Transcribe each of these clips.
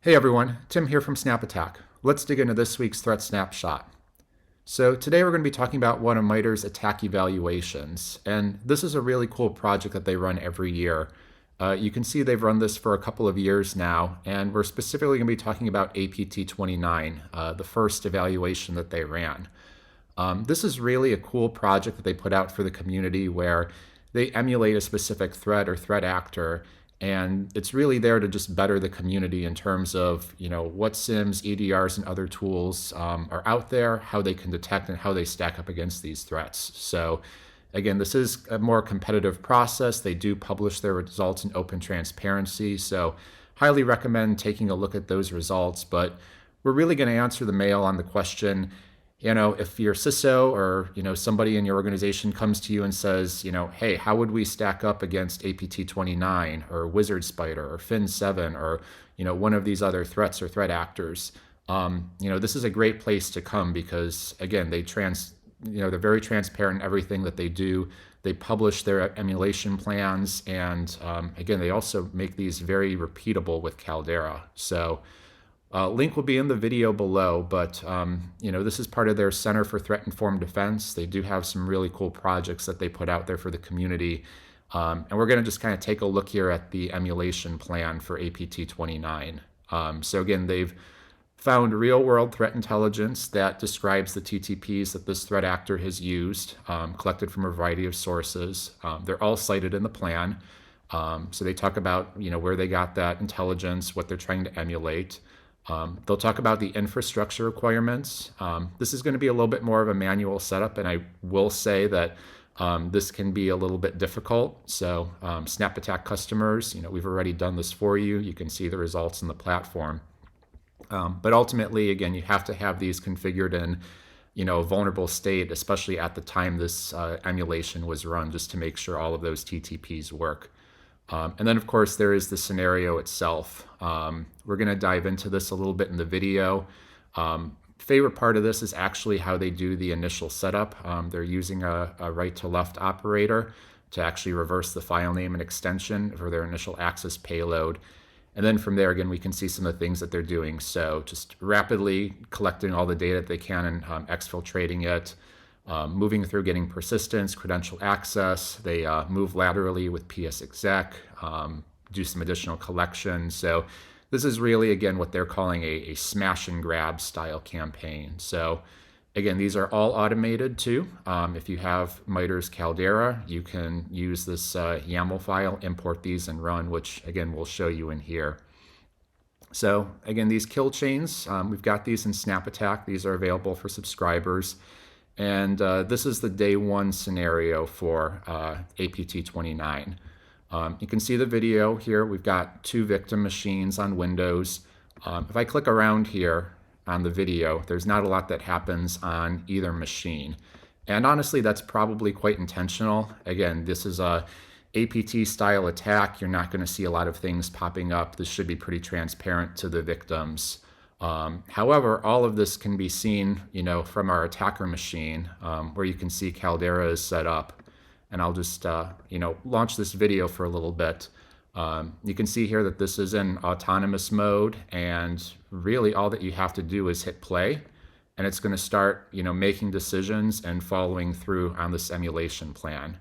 Hey everyone, Tim here from SnapAttack. Let's dig into this week's Threat SnapShot. So today we're going to be talking about one of MITRE's attack evaluations, and this is a really cool project that they run every year. You can see they've run this for a couple of years now, and we're specifically going to be talking about APT29, the first evaluation that they ran. This is really a cool project that they put out for the community where they emulate a specific threat or threat actor, and it's really there to just better the community in terms of what SIMs, EDRs, and other tools are out there, how they can detect and how they stack up against these threats. So again, this is a more competitive process. They do publish their results in open transparency, so highly recommend taking a look at those results. But we're really going to answer the mail on the question, if your CISO or somebody in your organization comes to you and says, hey, how would we stack up against APT29 or Wizard Spider or Fin7 or one of these other threats or threat actors? This is a great place to come because again, they're very transparent in everything that they do. They publish their emulation plans, and again, they also make these very repeatable with Caldera. So. Link will be in the video below, but this is part of their Center for Threat Informed Defense. They do have some really cool projects that they put out there for the community. And we're going to just kind of take a look here at the emulation plan for APT29. So again, they've found real-world threat intelligence that describes the TTPs that this threat actor has used, collected from a variety of sources. They're all cited in the plan. So they talk about where they got that intelligence, what they're trying to emulate. They'll talk about the infrastructure requirements. This is going to be a little bit more of a manual setup, and I will say that this can be a little bit difficult. So SnapAttack customers, we've already done this for you. You can see the results in the platform. But ultimately, again, you have to have these configured in a vulnerable state, especially at the time this emulation was run, just to make sure all of those TTPs work. And then, of course, there is the scenario itself. We're going to dive into this a little bit in the video. Favorite part of this is actually how they do the initial setup. They're using a right-to-left operator to actually reverse the file name and extension for their initial access payload. And then from there, again, we can see some of the things that they're doing. So just rapidly collecting all the data that they can and exfiltrating it. Moving through getting persistence, credential access. They move laterally with PSExec, do some additional collection. So this is really, again, what they're calling a smash and grab style campaign. So again, these are all automated too. If you have MITRE's Caldera, you can use this YAML file, import these and run, which again, we'll show you in here. So again, these kill chains, we've got these in SnapAttack. These are available for subscribers. And this is the day one scenario for APT29. You can see the video here. We've got 2 victim machines on Windows. If I click around here on the video, there's not a lot that happens on either machine. And honestly, that's probably quite intentional. Again, this is a APT style attack. You're not going to see a lot of things popping up. This should be pretty transparent to the victims. However, all of this can be seen, from our attacker machine, where you can see Caldera is set up. And I'll just, launch this video for a little bit. You can see here that this is in autonomous mode, and really all that you have to do is hit play, and it's going to start, making decisions and following through on this emulation plan.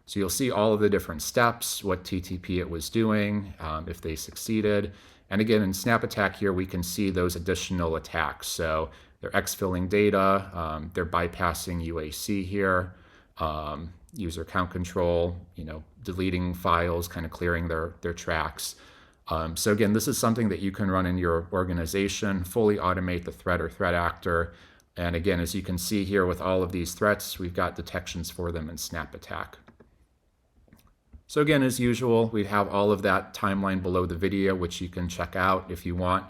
So you'll see all of the different steps, what TTP it was doing, if they succeeded. And again, in SnapAttack here, we can see those additional attacks. So they're exfilling data, they're bypassing UAC here, user account control, deleting files, kind of clearing their tracks. So again, this is something that you can run in your organization, fully automate the threat or threat actor. And again, as you can see here with all of these threats, we've got detections for them in SnapAttack. So again, as usual, we have all of that timeline below the video, which you can check out if you want.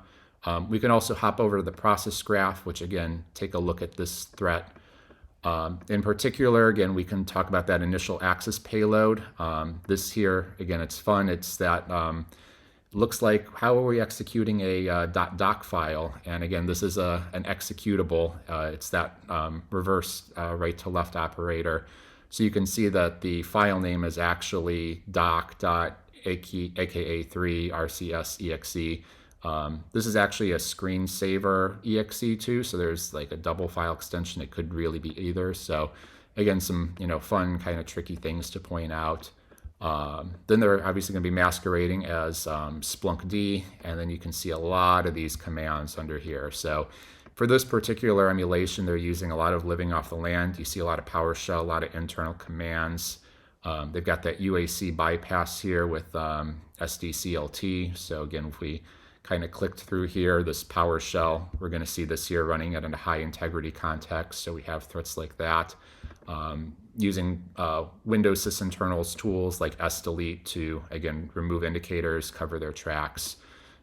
We can also hop over to the process graph, which again, take a look at this threat. In particular, again, we can talk about that initial access payload. This here, again, it's fun. It's that looks like, how are we executing a .doc file? And again, this is an executable. It's that reverse right to left operator. So you can see that the file name is actually doc.aka3rcs.exe. This is actually a screensaver exe too, so there's like a double file extension. It could really be either. So again, some fun kind of tricky things to point out. Then they're obviously going to be masquerading as splunkd, and then you can see a lot of these commands under here. So for this particular emulation, they're using a lot of living off the land. You see a lot of PowerShell, a lot of internal commands. They've got that UAC bypass here with SDCLT. So again, if we kind of clicked through here, this PowerShell, we're going to see this here running at a high integrity context. So we have threats like that. Using Windows sysinternals tools like sdelete to, again, remove indicators, cover their tracks.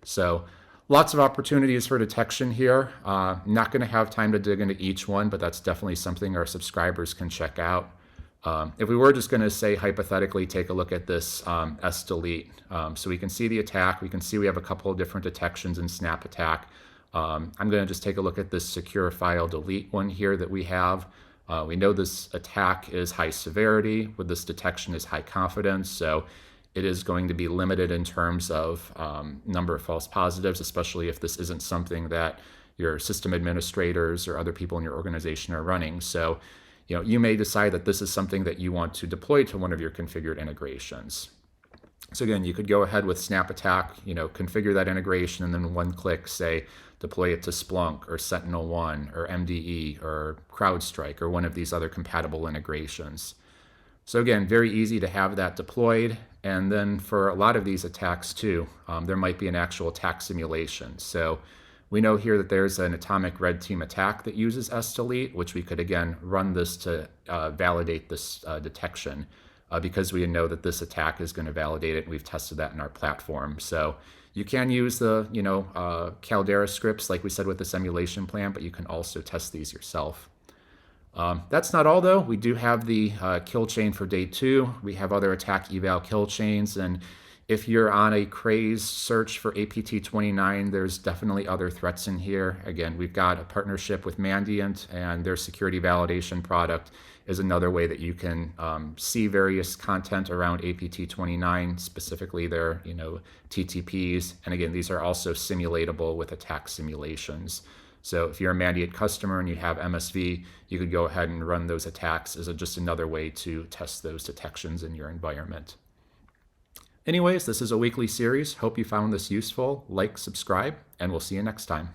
So lots of opportunities for detection here. Not going to have time to dig into each one, but that's definitely something our subscribers can check out. If we were just going to say hypothetically take a look at this sdelete, so we can see the attack, we can see we have a couple of different detections in SnapAttack. I'm going to just take a look at this secure file delete one here that we have. We know this attack is high severity, with this detection is high confidence, so it is going to be limited in terms of number of false positives, especially if this isn't something that your system administrators or other people in your organization are running. So you may decide that this is something that you want to deploy to one of your configured integrations. So again, you could go ahead with SnapAttack, configure that integration, and then one click say deploy it to Splunk or SentinelOne or MDE or CrowdStrike or one of these other compatible integrations. So again, very easy to have that deployed. And then for a lot of these attacks too, there might be an actual attack simulation. So we know here that there's an atomic red team attack that uses sdelete, which we could again run this to validate this detection because we know that this attack is going to validate it. And we've tested that in our platform. So you can use the Caldera scripts like we said with the simulation plan, but you can also test these yourself. That's not all though. We do have the kill chain for day 2. We have other attack eval kill chains, and if you're on a crazed search for APT29, there's definitely other threats in here. Again, we've got a partnership with Mandiant, and their security validation product is another way that you can see various content around APT29, specifically their TTPs. And again, these are also simulatable with attack simulations. So if you're a Mandiant customer and you have MSV, you could go ahead and run those attacks as just another way to test those detections in your environment. Anyways, this is a weekly series. Hope you found this useful. Like, subscribe, and we'll see you next time.